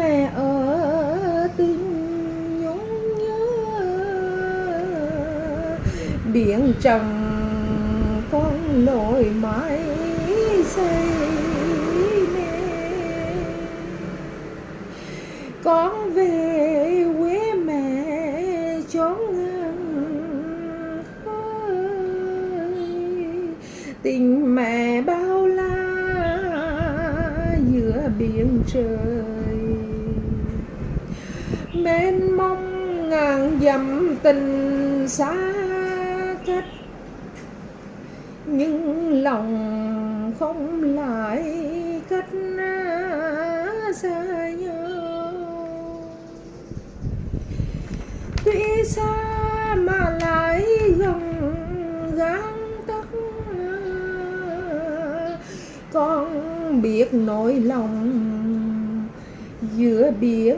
mẹ ở tình nhung nhớ, biển trần con nổi mãi xây nè. Con về quê mẹ chốn ngang khơi, tình mẹ bao la giữa biển trời. Mênh mông ngàn dặm tình xa cách, nhưng lòng không lại cách xa nhau. Tuy xa mà lại gần gang tấc, con biết nỗi lòng giữa biển